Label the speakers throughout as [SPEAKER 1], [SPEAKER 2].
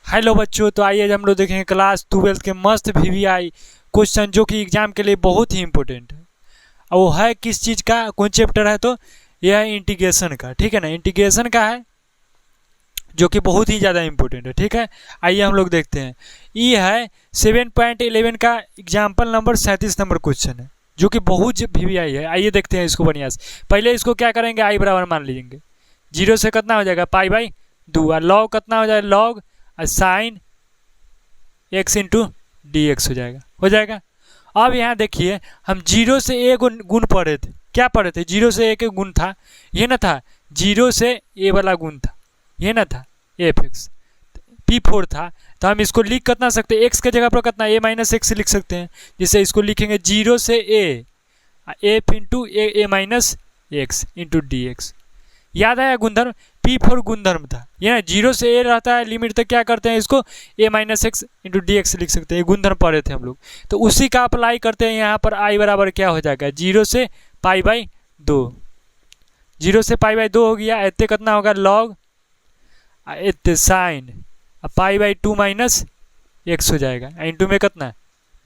[SPEAKER 1] Hello बच्चों, तो आइए हम लोग देखेंगे क्लास 12 के मस्त वीवीआई क्वेश्चन जो कि एग्जाम के लिए बहुत ही इंपॉर्टेंट है। और वो है किस चीज़ का, कौन चैप्टर है, तो यह है इंटीग्रेशन का। ठीक है ना, इंटीग्रेशन का है जो कि बहुत ही ज़्यादा इंपॉर्टेंट है। ठीक है, आइए हम लोग देखते हैं। ये है 7.11 का एग्जाम्पल नंबर 37 नंबर क्वेश्चन है जो कि बहुत वीवीआई है। आइए देखते हैं इसको बढ़िया से। पहले इसको क्या करेंगे, आई बराबर मान लीजिए। जीरो से कितना हो जाएगा, पाई बाई 2, और लॉग कितना हो जाएगा, log sine x into D x हो जाएगा। अब यहाँ देखिए, हम जीरो से ए गुण पढ़े थे। क्या पढ़े थे, जीरो से ए के गुण था, ये ना था। जीरो से ए वाला गुण था, ये ना था एफ एक्स P4 था। तो हम इसको लिख कितना सकते हैं, एक्स के जगह पर कितना ए माइनस एक्स लिख सकते हैं। जिससे इसको लिखेंगे जीरो से A F into A minus x into D x. याद आया गुणधर्म, P4 गुणधर्म था। ये ना, जीरो से ए रहता है लिमिट तक, क्या करते हैं इसको ए minus x into D x लिख सकते हैं। ये गुणधर्म पढ़े थे हम लोग, तो उसी का अप्लाई करते हैं यहाँ पर। आई बराबर क्या हो जाएगा, जीरो से पाई बाई 2। जीरो से पाई बाई 2 हो गया। इतने कितना होगा, लॉग इतने sine pi by 2 minus x हो जाएगा। इंटू में कितना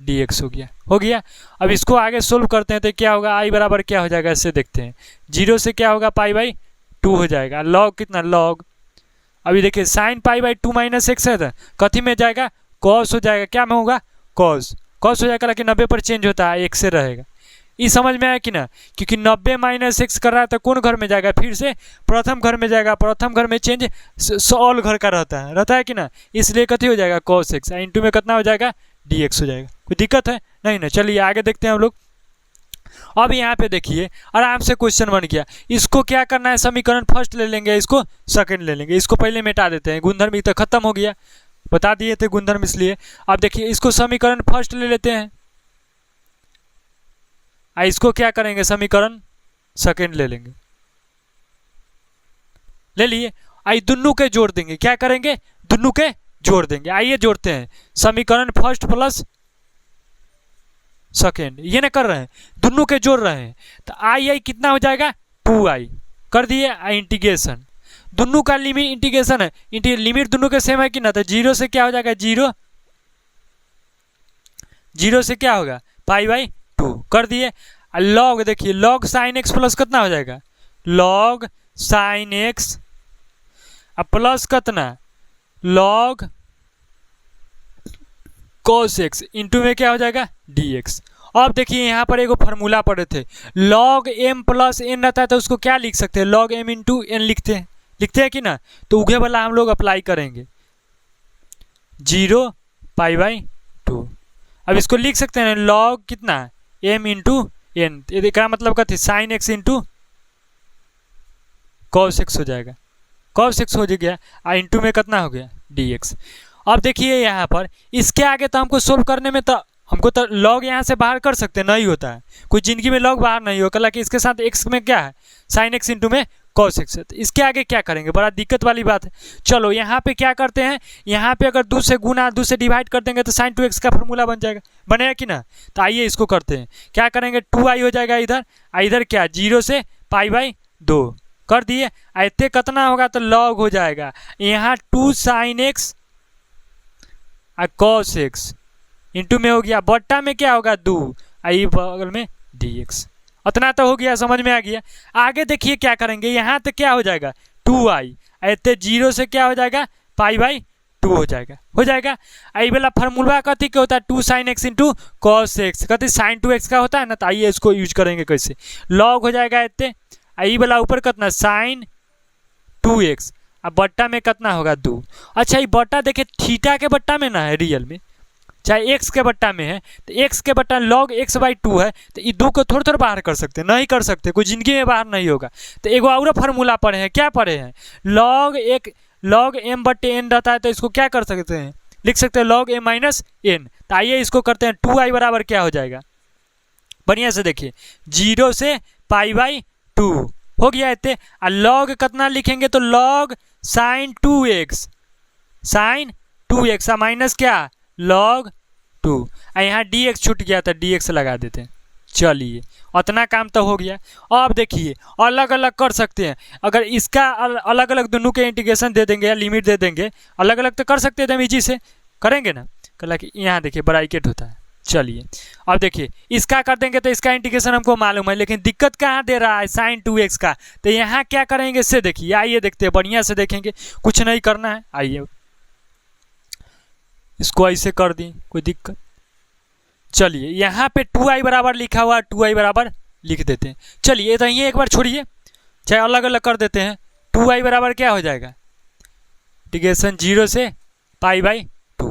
[SPEAKER 1] डी एक्स हो गया। अब इसको आगे सोल्व करते हैं तो क्या होगा, आई बराबर क्या हो जाएगा, इससे देखते हैं। जीरो से क्या होगा, पाई बाई 2 हो जाएगा। लॉग कितना, लॉग अभी देखिए sine pi by 2 minus x है तो कथी में जाएगा, कॉस हो जाएगा। क्या में होगा, कॉस हो जाएगा। लेकिन 90 पर चेंज होता है, एक से रहेगा। ये समझ में आया कि ना, क्योंकि 90 माइनस एक्स कर रहा है तो कौन घर में जाएगा, फिर से प्रथम घर में जाएगा। प्रथम घर में चेंज सॉल घर का रहता है कि ना, इसलिए कथी हो जाएगा, कॉस एक्स इंटू में कितना हो जाएगा, डी एक्स हो जाएगा। कोई दिक्कत है नहीं ना। चलिए आगे देखते हैं हम लोग। अब यहाँ पे देखिए आराम से क्वेश्चन बन गया। इसको क्या करना है, समीकरण फर्स्ट ले लेंगे, इसको सेकंड ले लेंगे। इसको पहले मिटा देते हैं, गुणधर्म तो खत्म हो गया, बता दिए थे गुणधर्म इसलिए। अब देखिए इसको समीकरण फर्स्ट ले लेते हैं, इसको क्या करेंगे, समीकरण सेकंड ले लेंगे। ले लिए, आई दोनों के जोड़ देंगे। क्या करेंगे, दोनों के जोड़ देंगे। आइए जोड़ते हैं, समीकरण फर्स्ट प्लस सेकेंड, ये ना कर रहे हैं, दोनों के जोड़ रहे हैं। तो आई कितना हो जाएगा, 2i कर दिए। इंटीग्रेशन दोनों का लिमिट इंटीग्रेशन है, लिमिट दोनों के सेम है कि ना। तो जीरो से क्या हो जाएगा, जीरो से क्या होगा, पाई बाई 2 कर दिए। लॉग देखिए, लॉग साइन एक्स प्लस कितना हो जाएगा, लॉग साइन एक्स प्लस कितना, लॉग कॉस एक्स इंटू में क्या हो जाएगा, डी एक्स। अब देखिए यहाँ पर एगो फार्मूला पढ़े थे, लॉग एम प्लस एन रहता है तो उसको क्या लिख सकते हैं, लॉग एम इंटू एन लिखते हैं कि ना। तो उगे वाला हम लोग अप्लाई करेंगे, जीरो पाई बाई 2। अब इसको लिख सकते हैं लॉग कितना, एम इंटू एन। क्या मतलब का, sine x into cos x हो जाएगा। कॉस एक्स हो गया, इंटू में कितना हो गया, डी एक्स। अब देखिए यहाँ पर इसके आगे तो हमको सोल्व करने में तो हमको तो लॉग यहाँ से बाहर कर सकते हैं, नहीं होता है कोई जिंदगी में लॉग बाहर नहीं होगा। हालांकि इसके साथ एक्स में क्या है, साइन एक्स इंटू में कॉस एक्स है। तो इसके आगे क्या करेंगे, बड़ा दिक्कत वाली बात है। चलो यहाँ पे क्या करते हैं, यहाँ पे अगर 2 से गुना 2 से डिवाइड कर देंगे तो साइन 2x का फॉर्मूला बनेगा कि ना। तो आइए इसको करते हैं, क्या करेंगे, 2i हो जाएगा इधर क्या, जीरो से पाई बाई 2 कर दिए। इतने कितना होगा, तो लॉग हो जाएगा यहाँ 2 sine x cos x into में हो गया, बट्टा में क्या होगा, 2 आई बगल में डी एक्स। इतना तो हो गया, समझ में आ गया। आगे देखिए क्या करेंगे, यहाँ तक क्या हो जाएगा, 2i इतने जीरो से क्या हो जाएगा, पाई बाई 2 हो जाएगा। आई वाला फार्मूला कथी क्या होता है, 2 sine x into cos x, कथी साइन 2x का होता है ना। तो आइए इसको यूज करेंगे कैसे, लॉग हो जाएगा इतने, आई वाला ऊपर कितना, साइन 2x, अब बट्टा में कितना होगा, 2। अच्छा ये बट्टा देखिए थीटा के बट्टा में ना है रियल में, चाहे एक्स के बट्टा में है। तो एक्स के बट्टा लॉग एक्स बाई 2 है, तो ये 2 को थोड़ा बाहर कर सकते हैं, नहीं कर सकते, कोई जिंदगी में बाहर नहीं होगा। तो एगो और फार्मूला पढ़े हैं, क्या पढ़े हैं, लॉग एम बट्टे एन रहता है तो इसको क्या कर सकते हैं, लिख सकते हैं लॉग एम माइनस एन। तो आइए इसको करते हैं, 2i बराबर क्या हो जाएगा, बढ़िया से देखिए, जीरो से पाई बाई 2 हो गया इतने। और लॉग कितना लिखेंगे, तो लॉग साइन 2x माइनस क्या, लॉग 2। यहाँ dx छूट गया था, dx लगा देते हैं, चलिए उतना काम तो हो गया। अब देखिए अलग अलग कर सकते हैं, अगर इसका अलग अलग दोनों के इंटीग्रेशन दे देंगे या लिमिट दे देंगे, अलग अलग तो कर सकते हैं एकदम ईजी से, करेंगे ना। कल कि यहाँ देखिए ब्रैकेट होता है। चलिए अब देखिए इसका कर देंगे तो इसका इंटीग्रेशन हमको मालूम है, लेकिन दिक्कत कहाँ दे रहा है sin 2x का। तो यहाँ क्या करेंगे इससे देखिए, आइए देखते हैं, बढ़िया से देखेंगे, कुछ नहीं करना है। आइए इसको ऐसे कर दी, कोई दिक्कत। चलिए यहाँ पे 2i बराबर लिखा हुआ, 2i बराबर लिख देते हैं। चलिए तो ये एक बार छोड़िए, चाहे अलग अलग कर देते हैं। 2i बराबर क्या हो जाएगा, इंटीग्रेशन 0 से π/2,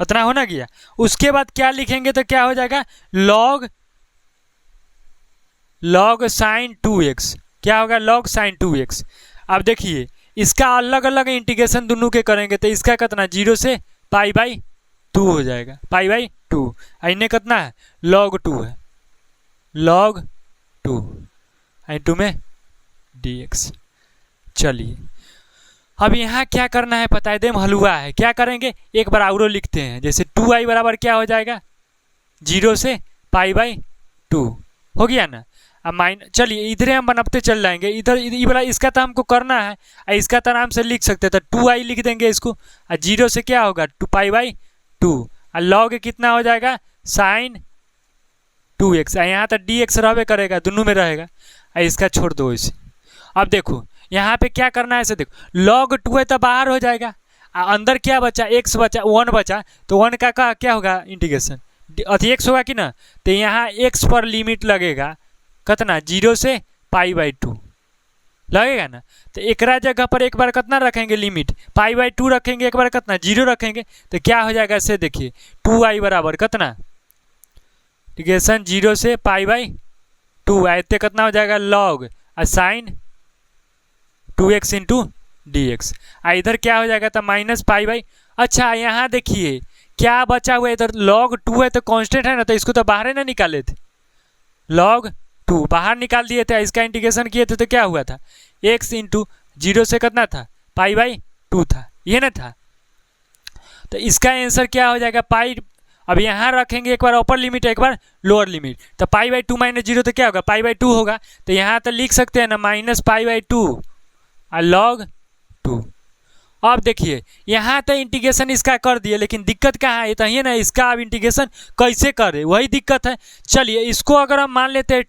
[SPEAKER 1] उतना होना गया। उसके बाद क्या लिखेंगे तो क्या हो जाएगा, log sin 2x, क्या होगा log sin 2x। अब देखिए इसका अलग अलग इंटीग्रेशन दोनों के करेंगे तो इसका कितना 0 से π/2 हो जाएगा, π/2। इन्हें कितना है log 2 है, log 2 2 में dx। चलिए अब यहाँ क्या करना है पता है, एकदम हलवा है। क्या करेंगे, एक बार और लिखते हैं, जैसे 2i बराबर क्या हो जाएगा 0 से π/2 हो गया ना। अब चलिए इधर हम बनाते चल जाएंगे, इधर वाला इसका तो हमको करना है, इसका तो आराम से लिख सकते हैं। तो 2i लिख देंगे इसको, 0 से क्या होगा 2π/2, और लॉग कितना हो जाएगा sin 2x। यहाँ तो dx रहबे करेगा, दोनों में रहेगा, इसका छोड़ दो इसे। अब देखो यहाँ पे क्या करना है, ऐसे देखो log 2 है तो बाहर हो जाएगा, अंदर क्या बचा x बचा, 1 बचा, तो 1 का क्या होगा इंटीग्रेशन अति x होगा कि ना। तो यहाँ x पर लिमिट लगेगा कितना 0 से π/2 लगेगा ना। तो एक जगह पर एक बार कितना रखेंगे लिमिट π/2 रखेंगे, एक बार कितना 0 रखेंगे, तो क्या हो जाएगा इससे देखिए 2i बराबर कितना इंटीग्रेशन 0 से π/2 आते कितना हो जाएगा log sin 2x into dx। इधर क्या हो जाएगा तो -π/। अच्छा यहाँ देखिए क्या बचा हुआ है, इधर log 2 है तो कांस्टेंट है ना, तो इसको तो बाहर ना निकाले थे, log 2 बाहर निकाल दिए थे, इसका इंटीग्रेशन किए थे तो क्या हुआ था x इंटू 0 से कितना था π/2 था, ये ना था। तो इसका आंसर क्या हो जाएगा पाई। अब यहाँ रखेंगे एक बार अपर लिमिट एक बार लोअर लिमिट, तो π/2 - 0 तो क्या होगा π/2 होगा। तो यहाँ तो लिख सकते हैं ना -π/2 log 2। अब देखिए यहाँ तो इंटीग्रेशन इसका कर दिए, लेकिन दिक्कत कहाँ है, तो ये ना इसका अब इंटीग्रेशन कैसे करें, वही दिक्कत है। चलिए इसको अगर हम मान लेते हैं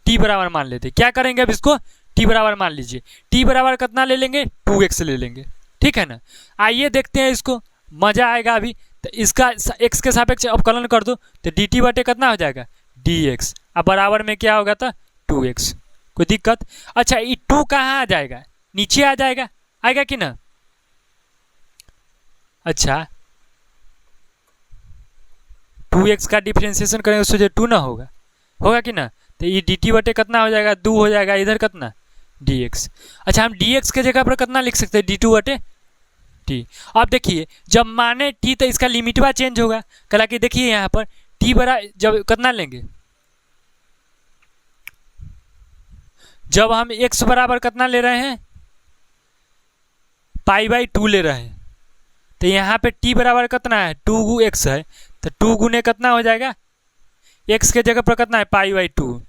[SPEAKER 1] t बराबर मान लेते हैं, क्या करेंगे अब इसको t बराबर मान लीजिए, t बराबर कितना ले लेंगे 2x ले लेंगे, ठीक है ना। आइए देखते हैं इसको, मजा आएगा अभी। तो इसका x के सापेक्ष अवकलन कर दो, तो dt बटे कितना हो जाएगा dx, अब बराबर में क्या होगा तो 2x, कोई दिक्कत। अच्छा ये 2 कहाँ आ जाएगा, नीचे आ जाएगा, आएगा कि ना। अच्छा 2x का डिफरेंशिएशन करेंगे उससे जो 2 ना होगा, होगा कि ना। तो ये dt बटे कितना हो जाएगा 2 हो जाएगा, इधर कितना dx। अच्छा हम dx के जगह पर कितना लिख सकते हैं d2 बटे t। अब देखिए जब माने t तो इसका लिमिटवा चेंज होगा, कला कि देखिए यहाँ पर t बड़ा जब कितना लेंगे, जब हम x बराबर कितना ले रहे हैं π/2 ले रहे हैं, तो यहाँ पे t बराबर कितना है 2x है, तो 2 गुने कितना हो जाएगा x के जगह पर कितना है π/2,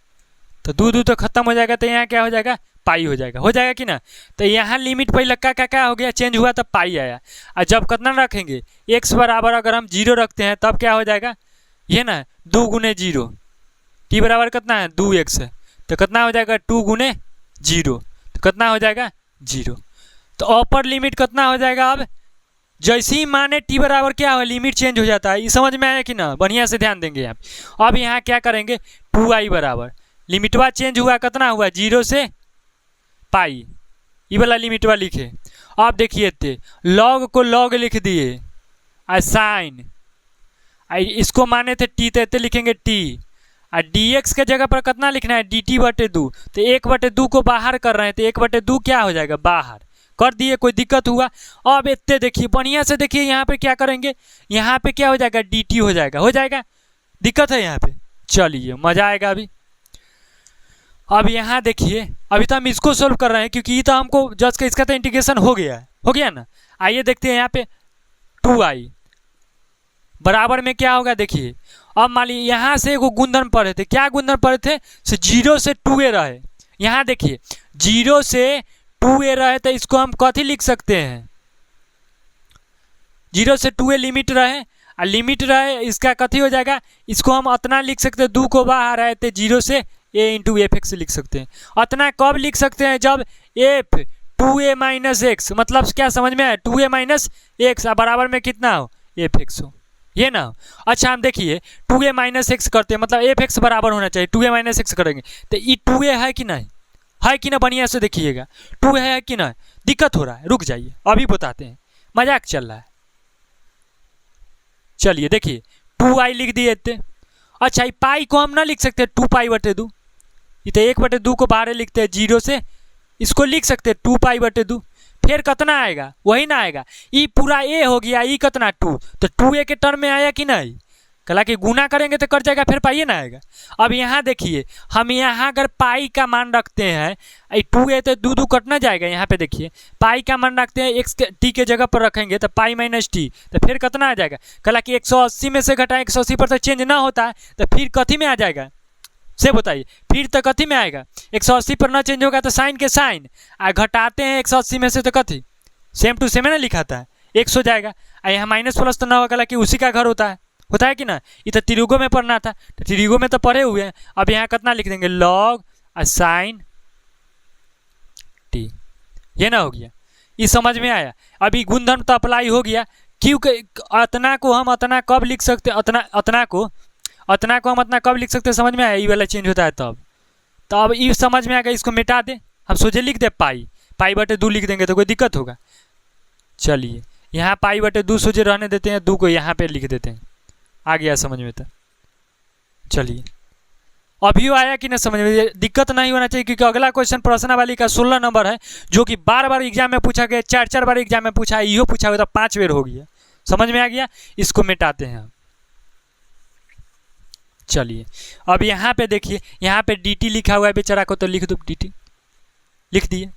[SPEAKER 1] तो 2 तो खत्म हो जाएगा, तो यहाँ क्या हो जाएगा पाई हो जाएगा कि ना। तो यहाँ लिमिट पहले का क्या हो गया चेंज हुआ, तब पाई आया। और जब कितना रखेंगे x बराबर अगर हम 0 रखते हैं तब क्या हो जाएगा, ये ना 2 गुने 0, t बराबर कितना है 2x है, तो कितना हो जाएगा 2 गुने 0, तो कितना हो जाएगा 0। तो अपर लिमिट कितना हो जाएगा, अब जैसे ही माने t बराबर क्या हो लिमिट चेंज हो जाता है, ये समझ में आया कि ना, बढ़िया से ध्यान देंगे आप। अब यहाँ क्या करेंगे 2i बराबर लिमिटवा चेंज हुआ, कितना हुआ 0 से पाई, ये वाला लिमिटवा लिखे। अब देखिए थे लॉग को लॉग लिख दिए, साइन इसको माने थे t, तो लिखेंगे t, और dx के जगह पर कितना लिखना है dt बटे 2, तो 1/2 को बाहर कर रहे हैं, तो 1/2 क्या हो जाएगा बाहर कर दिए, कोई दिक्कत हुआ। अब इतने देखिए बढ़िया से देखिए यहाँ पे क्या करेंगे, यहाँ पे क्या हो जाएगा dt हो जाएगा, दिक्कत है यहाँ पे। चलिए मजा आएगा अभी। अब यहाँ देखिए अभी तो हम इसको सोल्व कर रहे हैं, क्योंकि ये तो हमको जस्ट का इसका तो इंटीग्रेशन हो गया ना। आइए देखते हैं यहाँ पे 2i बराबर में क्या होगा देखिए। अब मान लीजिए यहाँ से एगो गुणधर्म पढ़े थे, क्या गुणधर्म पढ़े थे, 0 से 2a रहे। यहाँ देखिए 0 से 2a रहे तो इसको हम कथी लिख सकते हैं, 0 से 2a लिमिट रहे, और लिमिट रहे इसका कथी हो जाएगा, इसको हम अतना लिख सकते हैं, 2 को बाहर आए थे 0 से a इंटू एफ एक्स लिख सकते हैं। अतना कब लिख सकते हैं, जब f 2a माइनस एक्स, मतलब क्या समझ में आया, 2a माइनस एक्स बराबर में कितना हो, एफ एक्स हो, ये ना हो। अच्छा हम देखिए 2a माइनस एक्स करते हैं, मतलब एफ एक्स बराबर होना चाहिए, 2a माइनस एक्स करेंगे तो ये 2a है कि नहीं, है कि ना, बढ़िया से देखिएगा 2 है कि ना, दिक्कत हो रहा है, रुक जाइए अभी बताते हैं, मजाक चल रहा है। चलिए देखिए 2i लिख दिए थे। अच्छा ये पाई को हम ना लिख सकते 2 पाई बटे 2, ये तो 1/2 को बाहर लिखते हैं 0 से, इसको लिख सकते 2 पाई बटे 2, फिर कितना आएगा, वही ना आएगा, ई पूरा ए हो गया, ई कितना 2, तो 2a के टर्म में आया कि नहीं, कला कि गुना करेंगे तो कट जाएगा, फिर पाई ना आएगा। अब यहाँ देखिए हम यहाँ अगर पाई का मान रखते हैं, 2a तो 2 कटना जाएगा, यहाँ पे देखिए पाई का मान रखते हैं, एक्स टी के जगह पर रखेंगे तो पाई माइनस टी, तो फिर कितना आ जाएगा, कला कि 180 में से घटाएं 180 पर तो चेंज ना होता है, तो फिर कथी में आ जाएगा से बताइए, फिर तो कथी में आएगा, 180 पर ना चेंज होगा तो साइन के साइन, आ घटाते हैं 180 में से तो कथी सेम टू सेम है ना लिखाता है, 100 हो जाएगा। यहाँ माइनस प्लस तो ना होगा कि उसी का घर होता है कि ना, ये तो त्रिगो में पढ़ना था, तो त्रिगो में तो पढ़े हुए हैं। अब यहाँ कितना लिख देंगे, लॉग साइन टी, ये ना हो गया, ये समझ में आया। अभी गुणधर्म तो अप्लाई हो गया, क्योंकि अतना को हम अतना कब लिख सकते, अतना को हम अतना कब लिख सकते, समझ में आया, ये वाला चेंज होता है तब, तो अब ये समझ में आएगा, इसको मिटा दे, हम सोचे लिख दे पाई बटे 2 लिख देंगे तो कोई दिक्कत होगा। चलिए यहाँ पाई बटे 2 सोचे रहने देते हैं, 2 को यहाँ पे लिख देते हैं, आ गया समझ में। तो चलिए अभी आया कि ना समझ में, दिक्कत नहीं होना चाहिए, क्योंकि अगला क्वेश्चन प्रश्नावली का 16 नंबर है, जो कि बार एग्जाम में पूछा गया, 4 बार एग्जाम में पूछा है, इहो पूछा हुआ था 5 बार हो गया, समझ में आ गया। इसको मिटाते हैं। चलिए अब यहाँ पे देखिए, यहाँ पे dt लिखा हुआ है बेचारा को, तो लिख दो dt, लिख दिए।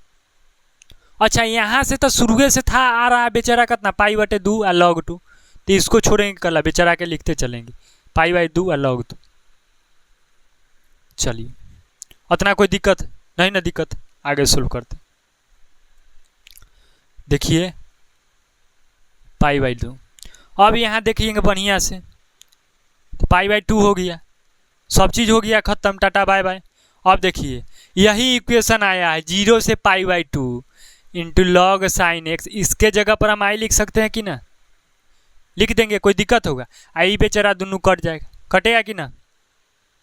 [SPEAKER 1] अच्छा यहाँ से तो शुरू से था आ रहा है बेचारा कितना, पाई बटे 2 और log 2, तो इसको छोड़ेंगे कल, बेचारा के लिखते चलेंगे पाई बाई 2 और log 2। चलिए उतना कोई दिक्कत नहीं ना, दिक्कत आगे सोल्व करते। देखिए पाई बाई 2, अब यहाँ देखिएगा बढ़िया से, तो पाई बाई 2 हो गया, सब चीज़ हो गया खत्म, टाटा बाय बाय। अब देखिए यही इक्वेशन आया है, 0 से pi by 2 into log sine x, इसके जगह पर हम आई लिख सकते हैं कि ना, लिख देंगे, कोई दिक्कत होगा, आई बेचारा दोनों कट जाएगा, कटेगा कि ना,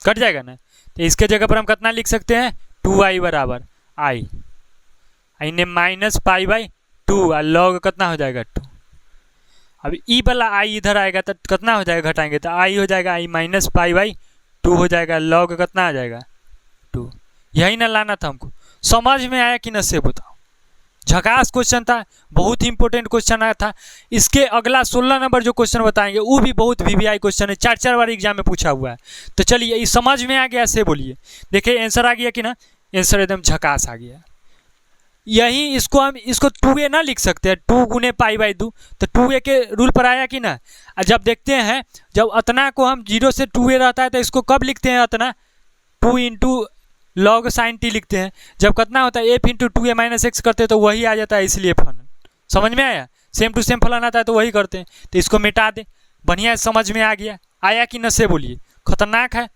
[SPEAKER 1] कट जाएगा ना, तो इसके जगह पर हम कितना लिख सकते हैं, 2i बराबर आई ने माइनस पाई बाई 2 और लॉग कितना हो जाएगा 2। अब ई वाला आई इधर आएगा तो कितना हो जाएगा, घटाएंगे तो आई हो जाएगा आई माइनस पाई बाई 2 हो जाएगा, लॉग कितना आ जाएगा 2। यही ना लाना था हमको, समझ में आया कि ना से बताओ। झकास क्वेश्चन था, बहुत ही इंपॉर्टेंट क्वेश्चन आया था। इसके अगला 16 नंबर जो क्वेश्चन बताएंगे वो भी बहुत वीवीआई क्वेश्चन है, 4 बार एग्जाम में पूछा हुआ है। तो चलिए ये समझ में आ गया से बोलिए, देखिए आंसर आ गया कि ना, आंसर एकदम झकास आ गया। यही इसको हम इसको 2a ना लिख सकते हैं, 2 गुने पाई बाई 2, तो 2a के रूल पर आया कि ना। जब देखते हैं जब अतना को हम 0 से 2a रहता है तो इसको कब लिखते हैं, अतना 2 इंटू लॉग साइन टी लिखते हैं। जब कितना होता है f into 2a minus x करते हैं तो वही आ जाता है, इसलिए फलन समझ में आया, सेम टू सेम फलन आता है तो वही करते हैं। तो इसको मिटा दे, बढ़िया समझ में आ गया, आया कि न से बोलिए, खतरनाक है।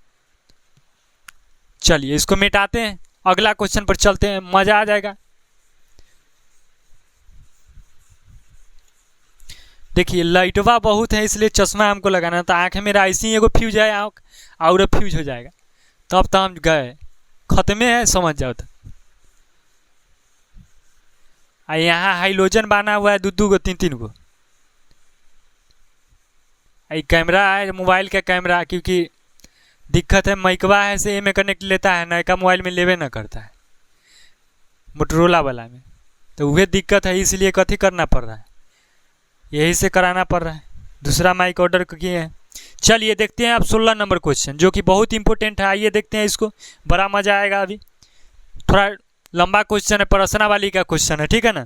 [SPEAKER 1] चलिए इसको मिटाते हैं, अगला क्वेश्चन पर चलते हैं, मजा आ जाएगा। देखिए लाइटवा बहुत है इसलिए चश्मा हमको लगाना था, आँख मेरा ऐसी एगो फ्यूज है, आँख और फ्यूज हो जाएगा, तब तो हम गए, खत्मे है, समझ जाओ। तो यहाँ हाइलोजन बना हुआ है 2 गो 3 गो। कैमरा है मोबाइल का कैमरा, क्योंकि दिक्कत है माइकवा है से में कनेक्ट लेता है, नयका मोबाइल में लेवे ना करता है मोटरोला वाला में, तो वह दिक्कत है, इसलिए कथी करना पड़ रहा है, यही से कराना पड़ रहा है, दूसरा माइक ऑर्डर किए हैं। चलिए देखते हैं अब 16 नंबर क्वेश्चन, जो कि बहुत इंपॉर्टेंट है। आइए देखते हैं इसको, बड़ा मजा आएगा। अभी थोड़ा लंबा क्वेश्चन है, प्रश्नावली का क्वेश्चन है, ठीक है ना।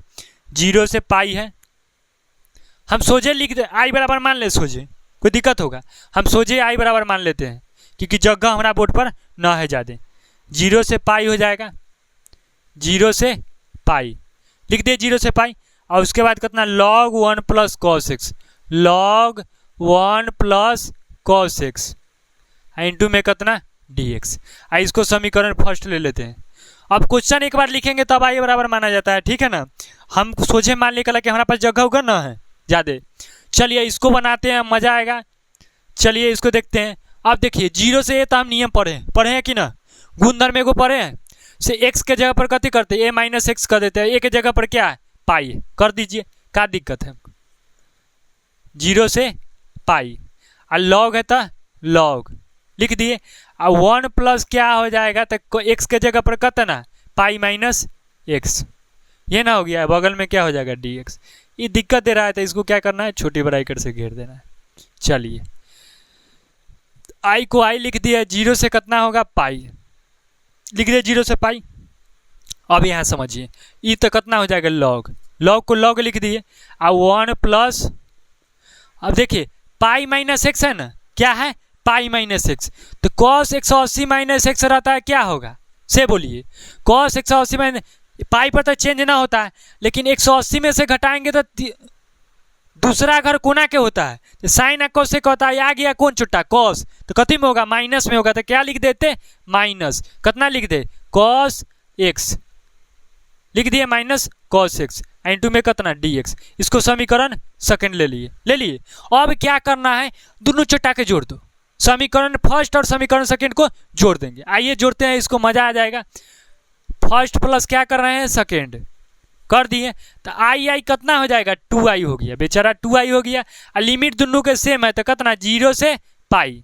[SPEAKER 1] 0 से पाई है, हम सोचे लिख दे, आई बराबर मान ले सोचे, कोई दिक्कत होगा? हम सोचे आई बराबर मान लेते हैं क्योंकि जगह हमारा बोर्ड पर ना है ज़्यादा। 0 से पाई हो जाएगा, 0 से पाई लिख दिए, 0 से पाई। और उसके बाद कितना log 1 plus cos x, log 1 plus cos x into में कितना dx। इसको समीकरण फर्स्ट ले लेते हैं। अब क्वेश्चन एक बार लिखेंगे तब आई बराबर माना जाता है, ठीक है ना। हम सोचे मान लिया कि हमारे पास जगह होगा ना है ज़्यादा। चलिए इसको बनाते हैं, मज़ा आएगा। चलिए इसको देखते हैं। अब देखिए 0 से ए तो हम नियम पढ़े हैं कि ना, गुणधर्म एगो पढ़े हैं। से x के जगह पर कथी करते हैं, a माइनस एक्स कर देते हैं। ए के जगह पर क्या है, पाई कर दीजिए, क्या दिक्कत है। 0 से पाई और लॉग है तो लॉग लिख दिए। और 1 प्लस क्या हो जाएगा तो x के जगह पर कितना पाई माइनस एक्स, ये ना हो गया, बगल में क्या हो जाएगा dx। ये दिक्कत दे रहा है तो इसको क्या करना है, छोटी ब्रैकेट से घेर देना है। चलिए i को i लिख दिया, 0 से कितना होगा पाई लिख दिया, 0 से पाई। अब यहाँ समझिए ये तो कितना हो जाएगा लॉग, लॉग को लॉग लिख दिए। और 1 प्लस, अब देखिए पाई माइनस एक्स है ना, क्या है पाई माइनस एक्स, तो कॉस 180 माइनस एक्स रहता है, क्या होगा से बोलिए। कॉस 180 माइनस, पाई पर तो चेंज ना होता है, लेकिन 180 में से घटाएंगे तो दूसरा घर कोना के होता है, तो साइन कोस से होता है। आ गया कौन छुट्टा कॉस, तो कथी में होगा माइनस में होगा, तो क्या लिख देते माइनस कितना लिख दे कॉस एक्स लिख दिए माइनस कॉस एक्स इंटू में कितना dx। इसको समीकरण सेकंड ले लिए। अब क्या करना है, दोनों चट्टा के जोड़ दो, समीकरण फर्स्ट और समीकरण सेकंड को जोड़ देंगे। आइए जोड़ते हैं, इसको मजा आ जाएगा। फर्स्ट प्लस क्या कर रहे हैं सेकंड कर दिए, तो आई कितना हो जाएगा 2i हो गया, बेचारा 2i हो गया। और लिमिट दोनों के सेम है तो कितना 0 से पाई।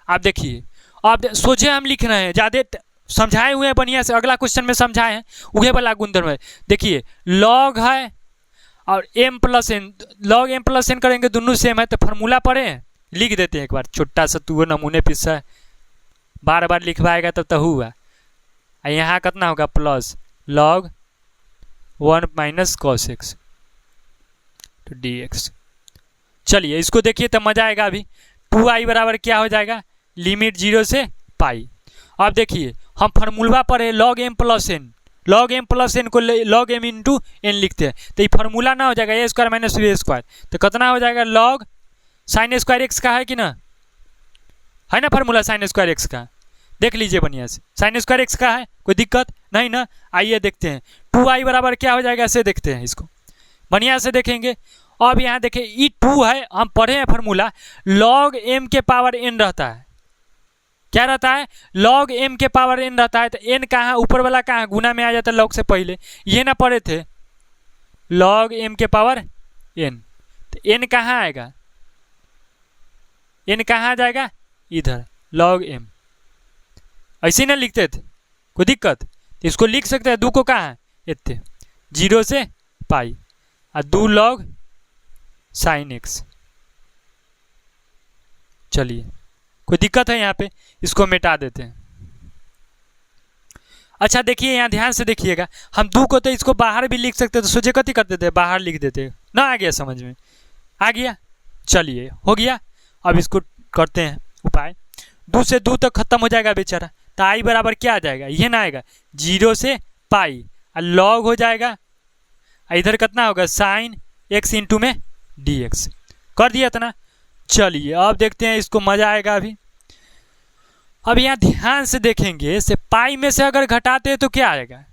[SPEAKER 1] आप देखिए अब सोचे हम लिख रहे हैं, ज़्यादा समझाए हुए हैं बढ़िया से, अगला क्वेश्चन में समझाए हैं वही वाला गुणधर्म है। देखिए लॉग है और m plus N, log m plus N करेंगे दोनों सेम है, तो फार्मूला पढ़े हैं लिख देते हैं एक बार, छोटा सा तू नमूने पिस्सा है, बार बार लिखवाएगा तब तो हुआ। यहाँ कितना होगा plus log 1 minus cos x तो dx। चलिए इसको देखिए तो मजा आएगा। अभी 2i बराबर क्या हो जाएगा, लिमिट 0 से पाई। अब देखिए हम फार्मूला पर है log m plus N, log m plus N को लॉग m इंटू एन लिखते हैं, तो ये फार्मूला ना हो जाएगा A square minus B square, तो कितना हो जाएगा लॉग साइन स्क्वायर एक्स का है कि ना, है ना फार्मूला साइन स्क्वायर एक्स का, देख लीजिए बढ़िया से। साइन स्क्वायर एक्स का है, कोई दिक्कत नहीं ना। आइए देखते हैं 2i बराबर क्या हो जाएगा, ऐसे देखते हैं, इसको बढ़िया से देखेंगे। अब यहाँ देखिए ई 2 है, हम पढ़े हैं फार्मूला लॉग m के पावर n रहता है, क्या रहता है लॉग m के पावर n रहता है। तो n कहाँ, ऊपर वाला कहाँ गुना में आ जाता है लॉग से पहले, ये ना पढ़े थे लॉग m के पावर n, तो n कहाँ आएगा, n कहाँ आ जाएगा इधर लॉग m, ऐसे ना लिखते थे, कोई दिक्कत, तो इसको लिख सकते हैं। 2 को कहाँ इतने 0 से पाई और 2 लॉग साइन एक्स। चलिए कोई दिक्कत है यहाँ पे, इसको मिटा देते हैं। अच्छा देखिए यहाँ ध्यान से देखिएगा, हम 2 को तो इसको बाहर भी लिख सकते, तो सोचे कथी कर देते बाहर लिख देते ना, आ गया समझ में, आ गया। चलिए हो गया। अब इसको करते हैं उपाय, 2 से 2 तक खत्म हो जाएगा बेचारा, तो i बराबर क्या आ जाएगा, ये ना आएगा 0 से पाई और लॉग हो जाएगा, इधर कितना होगा साइन एक्स इंटू में dx कर दिया इतना। चलिए अब देखते हैं, इसको मजा आएगा अभी। अब यहाँ ध्यान से देखेंगे, से पाई में से अगर घटाते हैं तो क्या आएगा,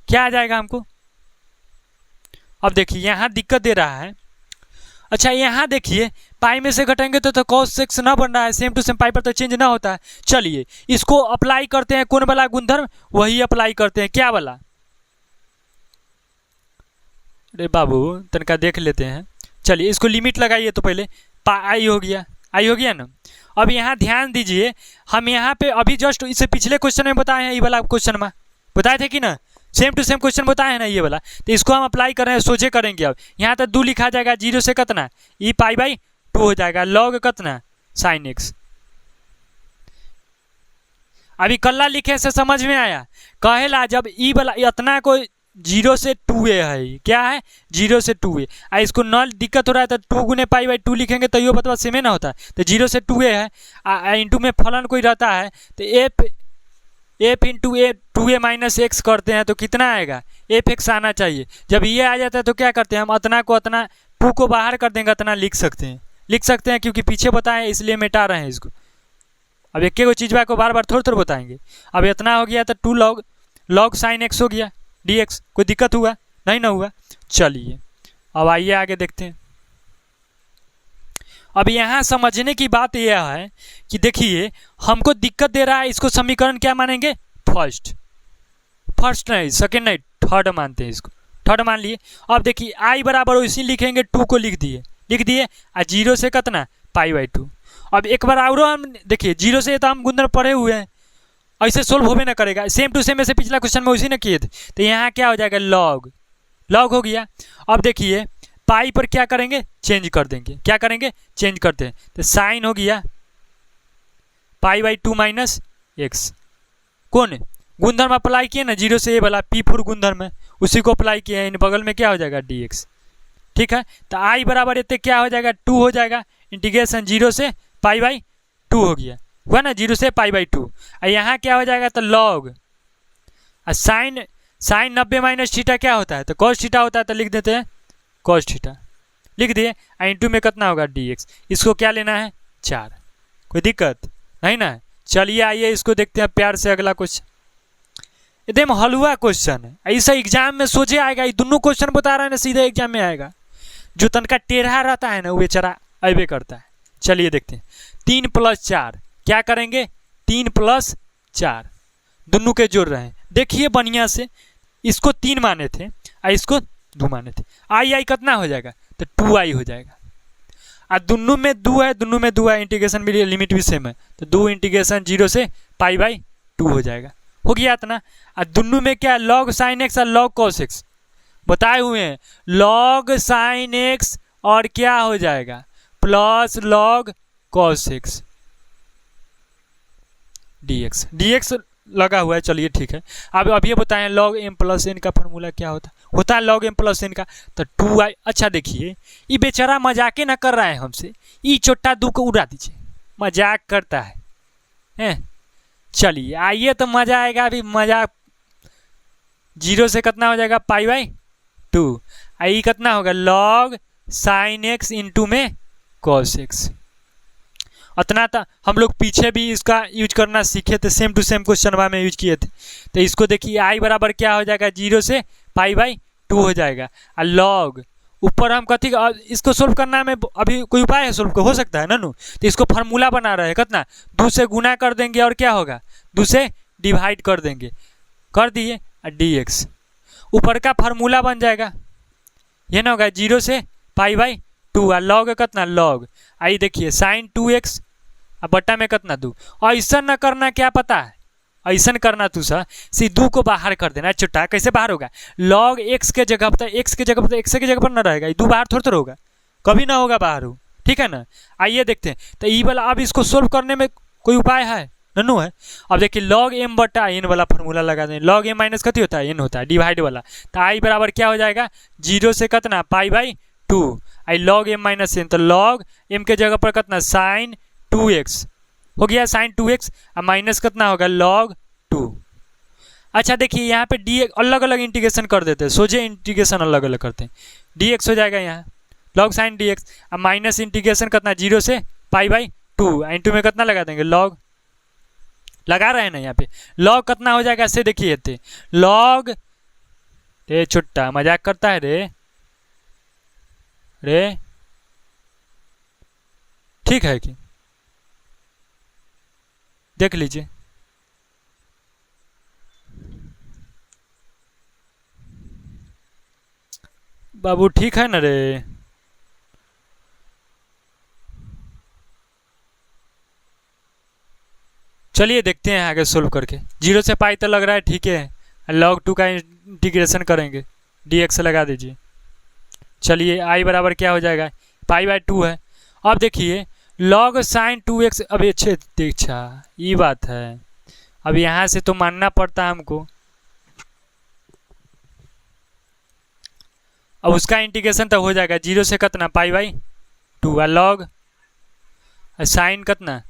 [SPEAKER 1] क्या आ जाएगा हमको। अब देखिए यहाँ दिक्कत दे रहा है। अच्छा यहाँ देखिए पाई में से घटाएंगे तो कॉस एक्स ना बन रहा है, सेम टू सेम पाई पर तो चेंज ना होता है। चलिए इसको अप्लाई करते हैं, कौन वाला गुणधर्म, वही अप्लाई करते हैं, क्या वाला, अरे बाबू तनका देख लेते हैं। चलिए इसको लिमिट लगाइए, तो पहले आई हो गया ना। अब यहाँ ध्यान दीजिए, हम यहाँ पे अभी जस्ट इससे पिछले क्वेश्चन में बताए हैं, ये वाला क्वेश्चन में बताए थे कि ना, सेम टू सेम क्वेश्चन बताए हैं ना ये वाला, तो इसको हम अप्लाई कर रहे हैं, सोचे करेंगे। अब यहाँ तक 2 लिखा जाएगा, 0 से कितना ई पाई बाई 2 हो जाएगा, लॉग कितना साइन एक्स। अभी कल्ला लिखे से समझ में आया, कहेला जब ई वाला इतना को जीरो से 2a है, क्या है 0 से 2a। इसको नॉल दिक्कत हो रहा है तो 2 गुने पाई बाई 2 लिखेंगे तो यो बतवा सेमे ना होता है, तो 0 से 2a है। इंटू में फलन कोई रहता है तो एफ इंटू ए 2a माइनस एक्स करते हैं तो कितना आएगा, एफ एक्स आना चाहिए। जब ये आ जाता है तो क्या करते हैं हम, अतना को अतना 2 को बाहर कर देंगे, अतना लिख सकते हैं क्योंकि पीछे बताएं इसलिए मिटा रहे हैं इसको। अब एक एक चीज़ को बार बार थोड़ा बताएंगे। अब इतना हो गया तो 2 लॉग साइन एक्स हो गया dx। कोई दिक्कत हुआ नहीं ना हुआ। चलिए अब आइए आगे देखते हैं। अब यहाँ समझने की बात यह है कि देखिए हमको दिक्कत दे रहा है, इसको समीकरण क्या मानेंगे, फर्स्ट नहीं सेकेंड नहीं थर्ड मानते हैं, इसको थर्ड मान लिए। अब देखिए आई बराबर उसी लिखेंगे 2 को लिख दिए और 0 से कितना पाई बाई 2। अब एक बार और हम देखिए 0 से तो हम गुंदर पढ़े हुए हैं, ऐसे सोल्व होवे ना करेगा, सेम टू सेम ऐसे पिछला क्वेश्चन में उसी ने किए थे। तो यहाँ क्या हो जाएगा लॉग हो गया। अब देखिए पाई पर क्या करेंगे, चेंज कर देंगे, क्या करेंगे चेंज करते हैं, तो साइन हो गया पाई बाई 2 माइनस एक्स। कौन गुणधर्म अप्लाई किए ना 0 से ए वाला P4 गुणधर्म है, उसी को अप्लाई किए हैं। इन बगल में क्या हो जाएगा dx, ठीक है। तो आई बराबर इतने क्या हो जाएगा 2 हो जाएगा, इंटीग्रेशन 0 से पाई बाई 2 हो गया, हुआ ना 0 से पाई बाई 2। और यहाँ क्या हो जाएगा तो लॉग साइन 90 माइनस थीटा क्या होता है तो कॉस थीटा होता है, तो लिख देते हैं कॉस थीटा, लिख दिए। इंटू में कितना होगा dx। इसको क्या लेना है 4, कोई दिक्कत नहीं ना। चलिए आइए इसको देखते हैं प्यार से अगला क्वेश्चन। एकदम हलवा क्वेश्चन है, ऐसा एग्जाम में सोचे आएगा, ये दोनों क्वेश्चन बता रहा है ना सीधे एग्जाम में आएगा। जो तनका टेढ़ा रहता है ना वो बेचारा अबे करता है। चलिए देखते हैं 3 + 4 क्या करेंगे, 3 + 4 दोनों के जोड़ रहे हैं। देखिए बढ़िया से, इसको 3 माने थे और इसको 2 माने थे। आई कितना हो जाएगा तो 2i हो जाएगा। और दोनों में 2 है, इंटीग्रेशन भी लिमिट भी सेम है, तो 2 इंटीग्रेशन 0 से पाई बाई 2 हो जाएगा, हो गया इतना। और दोनों में क्या लॉग साइन एक्स और लॉग कॉस एक्स बताए हुए हैं, लॉग साइन एक्स और क्या हो जाएगा plus log cos x dx लगा हुआ है। चलिए ठीक है। अब ये बताएं लॉग m + n का फॉर्मूला क्या होता है लॉग m + n का, तो 2i। अच्छा देखिए ये बेचारा मजाक ना कर रहा है हमसे, ये छोटा 2 को उड़ा दीजिए, मजाक करता है। चलिए आइए तो मजा आएगा। अभी मजाक 0 से कितना हो जाएगा पाई बाई 2, आई कितना होगा लॉग साइन एक्स इंटू में कॉस एक्स। उतना था हम लोग पीछे भी इसका यूज करना सीखे थे, सेम टू सेम क्वेश्चन में यूज किए थे। तो इसको देखिए आई बराबर क्या हो जाएगा 0 से पाई बाई 2 हो जाएगा। और लॉग ऊपर हम कथी इसको सोल्व करना में अभी कोई उपाय है सोल्व हो सकता है ना नू, तो इसको फार्मूला बना रहे हैं कितना 2 से गुना कर देंगे और क्या होगा 2 से डिवाइड कर देंगे, कर दिए dx ऊपर का फार्मूला बन जाएगा। ये ना होगा 0 से पाई बाई 2 और लॉग कितना लॉग आई देखिए साइन 2x अब बट्टा में कितना 2। और ऐसा न करना, क्या पता है ऐसा करना तू सा सी 2 को बाहर कर देना। छोटा कैसे बाहर होगा, लॉग x के जगह पर x के जगह पर x के जगह पर ना रहेगा, 2 बाहर थोड़ा होगा, कभी ना होगा बाहर हो, ठीक है ना। आइए देखते हैं तो ये वाला अब इसको सोल्व करने में कोई उपाय है नन्नू है। अब देखिए लॉग m बटा n वाला फॉर्मूला लगा दें, लॉग m माइनस कथी होता है n होता है डिवाइड वाला, तो आई बराबर क्या हो जाएगा 0 से कितना pi by 2 I log m minus n, तो लॉग m के जगह पर कितना साइन 2x हो गया, साइन 2x और माइनस कितना होगा लॉग 2। अच्छा देखिए यहाँ पे dx अलग अलग इंटीग्रेशन कर देते हैं, सोचे इंटीग्रेशन अलग अलग करते हैं, dx हो जाएगा यहाँ लॉग साइन dx और माइनस इंटीग्रेशन कितना 0 से पाई बाई 2 इंटू में कितना लगा देंगे लॉग लगा रहे हैं ना यहाँ पे लॉग कितना हो जाएगा ऐसे देखिए थे लॉग रे छुट्टा मजाक करता है रे ठीक है कि देख लीजिए बाबू ठीक है ना रे। चलिए देखते हैं आगे सोल्व करके। 0 से पाई तो लग रहा है ठीक है, लॉग 2 का इंटीग्रेशन करेंगे dx लगा दीजिए। चलिए आई बराबर क्या हो जाएगा पाई बाई 2 है। अब देखिए लॉग साइन 2x अभी अच्छे अच्छा ये बात है, अब यहाँ से तो मानना पड़ता है हमको अब उसका इंटीग्रेशन तो हो जाएगा 0 से कितना π/2 लॉग साइन कितना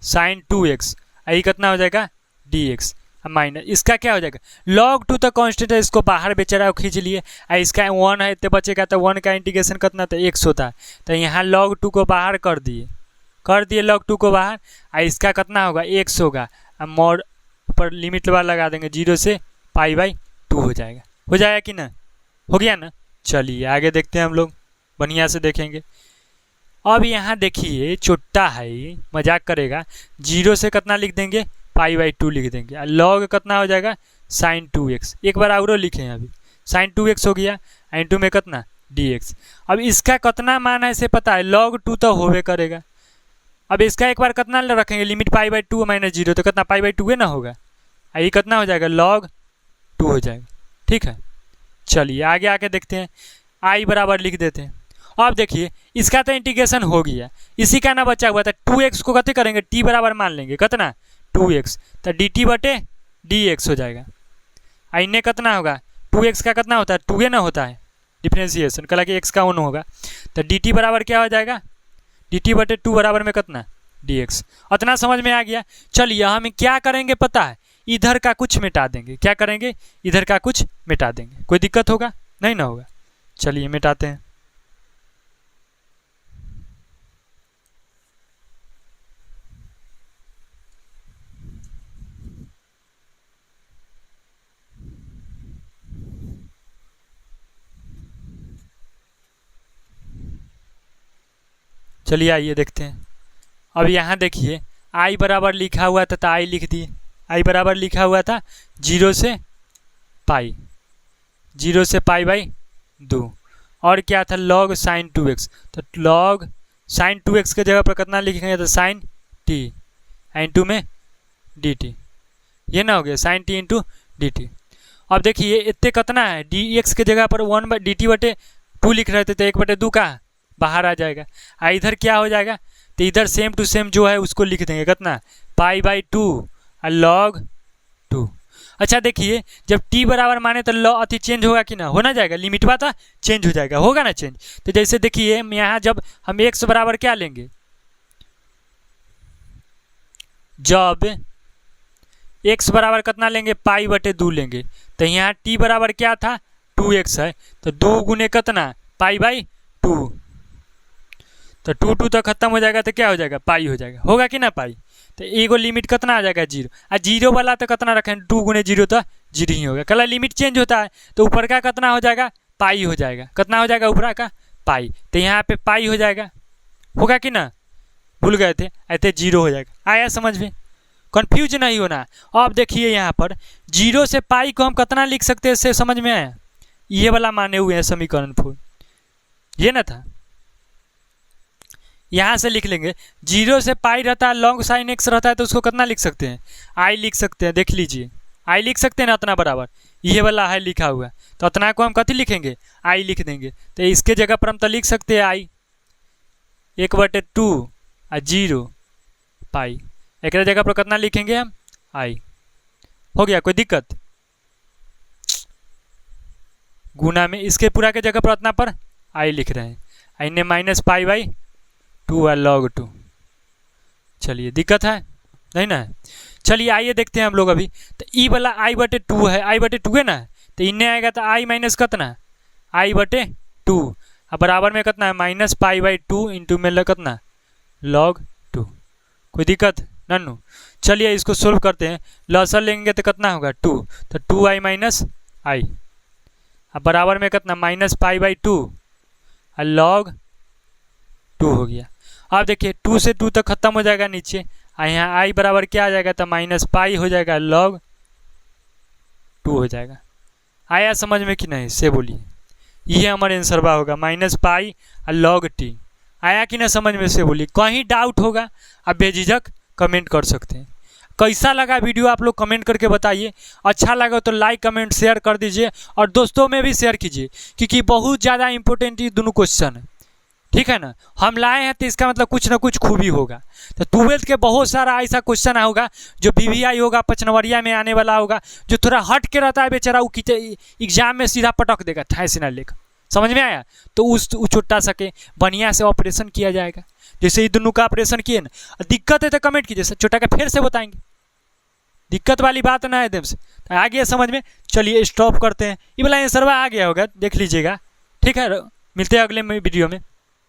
[SPEAKER 1] साइन 2x ये कितना हो जाएगा dx माइनस इसका क्या हो जाएगा log 2 तक कांस्टेंट है, इसको बाहर बेचारा खींच लिए। इसका 1 है इतने बचेगा तो 1 का इंटीग्रेशन कितना था x होता है, तो यहाँ log 2 को बाहर कर दिए log 2 को बाहर। इसका कितना होगा x होगा, मोड पर लिमिट बार लगा देंगे 0 से π/2 हो जाएगा कि ना, हो गया ना। चलिए आगे देखते हैं हम लोग, बढ़िया से देखेंगे। अब यहाँ देखिए छोटा है मजाक करेगा, 0 से कितना लिख देंगे π/2 लिख देंगे, log कितना हो जाएगा sin 2x। एक बार और लिखे हैं, अभी sin 2x हो गया, इंटू में कितना dx। अब इसका कितना मान है इसे पता है, log 2 तो होवे करेगा। अब इसका एक बार कितना रखेंगे लिमिट π/2 -0 तो कितना π/2 ना होगा, ये कितना हो जाएगा log 2 हो जाएगा। ठीक है, चलिए आगे आके देखते हैं, i बराबर लिख देते हैं। अब देखिए इसका तो इंटीग्रेशन हो गया, इसी का ना बचा हुआ था 2x को कते करेंगे t बराबर मान लेंगे कितना 2x, तो dt/dx हो जाएगा। इन्हें कितना होगा 2x का कितना होता है 2 ना होता है डिफ्रेंसिएशन, कल कि x का 1 होगा, तो dt बराबर क्या हो जाएगा dt/2 बराबर में कितना dx। इतना समझ में आ गया। चलिए हम क्या करेंगे पता है, इधर का कुछ मिटा देंगे। क्या करेंगे, इधर का कुछ मिटा देंगे। कोई दिक्कत होगा नहीं ना होगा, चलिए मिटाते हैं। चलिए आइए देखते हैं। अब यहाँ देखिए i बराबर लिखा हुआ था तो i लिख दिए, i बराबर लिखा हुआ था 0 से π/2 और क्या था log sin 2x, तो log sin 2x के जगह पर कितना लिखेंगे तो sin t इंटू में dt, ये ना हो गया sin t इंटू dt। अब देखिए इतने कितना है dx के जगह पर 1/dt/2 लिख रहे थे, तो 1/2 का बाहर आ जाएगा। इधर क्या हो जाएगा, तो इधर सेम टू सेम जो है उसको लिख देंगे कितना π/2 log 2। अच्छा देखिए जब t बराबर माने तो लॉ अति चेंज होगा कि ना, होना जाएगा, लिमिट बात चेंज हो जाएगा, होगा ना चेंज। तो जैसे देखिए यहाँ जब हम x बराबर क्या लेंगे, जब x बराबर कितना लेंगे π/2 लेंगे, तो यहाँ t बराबर क्या था 2x है, तो 2 गुने कितना π/2, तो 2 तो खत्म हो जाएगा, तो क्या हो जाएगा पाई हो जाएगा, होगा कि ना पाई। तो एगो लिमिट कितना आ जाएगा 0, और 0 वाला तो कितना रखें 2 गुने 0 तो 0 ही होगा। कल लिमिट चेंज होता है तो ऊपर का कितना हो जाएगा पाई हो जाएगा, कितना हो जाएगा ऊपर का पाई, तो यहाँ पे पाई हो जाएगा, होगा कि ना, भूल गए थे ऐसे 0 हो जाएगा। आया समझ में, कन्फ्यूज नहीं होना। अब देखिए यहाँ पर 0 से पाई को हम कितना लिख सकते हैं, इससे समझ में आया, ये वाला माने हुए हैं समीकरण 4, ये ना था, यहाँ से लिख लेंगे 0 से पाई रहता है लॉन्ग साइन x रहता है, तो उसको कितना लिख सकते हैं i लिख सकते हैं, देख लीजिए i लिख सकते हैं ना, इतना बराबर ये वाला है लिखा हुआ, तो इतना को हम कथी लिखेंगे i लिख देंगे। तो इसके जगह पर हम तो लिख सकते हैं i 1/2 और 0 पाई, एक जगह पर कितना लिखेंगे हम i, हो गया कोई दिक्कत, गुना में इसके पूरा के जगह पर इतना पर i लिख रहे हैं, इन्हें -π/2 log 2। चलिए दिक्कत है नहीं ना, चलिए आइए देखते हैं हम लोग अभी। तो ई वाला i/2 है, i/2 है ना, तो इन्हें आएगा तो i माइनस कितना i/2 अब बराबर में कितना है -π/2 इंटू में कितना log 2। कोई दिक्कत नन्नू, चलिए इसको सोल्व करते हैं, लॉसर लेंगे तो कितना होगा 2, तो 2i माइनस i अब बराबर में कितना -π/2 log 2 हो गया। अब देखिए 2 से 2 तक खत्म हो जाएगा नीचे, यहाँ i बराबर क्या आ जाएगा तो -π हो जाएगा log 2 हो जाएगा। आया समझ में कि नहीं से बोलिए, ये हमारा आंसर होगा -π log t। आया कि ना समझ में से बोलिए, कहीं डाउट होगा आप बेझिझक कमेंट कर सकते हैं। कैसा लगा वीडियो आप लोग कमेंट करके बताइए, अच्छा लगा तो लाइक कमेंट शेयर कर दीजिए और दोस्तों में भी शेयर कीजिए, क्योंकि बहुत ज़्यादा इंपॉर्टेंट ये दोनों क्वेश्चन है, ठीक है ना। हम लाए हैं तो इसका मतलब कुछ ना कुछ खूबी होगा। तो 12th के बहुत सारा ऐसा क्वेश्चन होगा जो VVI होगा, 5 नंबरिया में आने वाला होगा, जो थोड़ा हट के रहता है बेचारा, वो एग्जाम में सीधा पटक देगा ठाई से ना लेकर, समझ में आया? तो उस छोटा सा के बढ़िया से ऑपरेशन किया जाएगा। जैसे ये दोनों का ऑपरेशन किए ना, दिक्कत है तो कमेंट कीजिए, छोटा का फिर से बताएंगे, दिक्कत वाली बात ना है एकदम से। तो आ गया समझ में? चलिए स्टॉप करते हैं, ये वाला आंसर आ गया होगा, देख लीजिएगा। ठीक है, मिलते हैं अगले वीडियो में।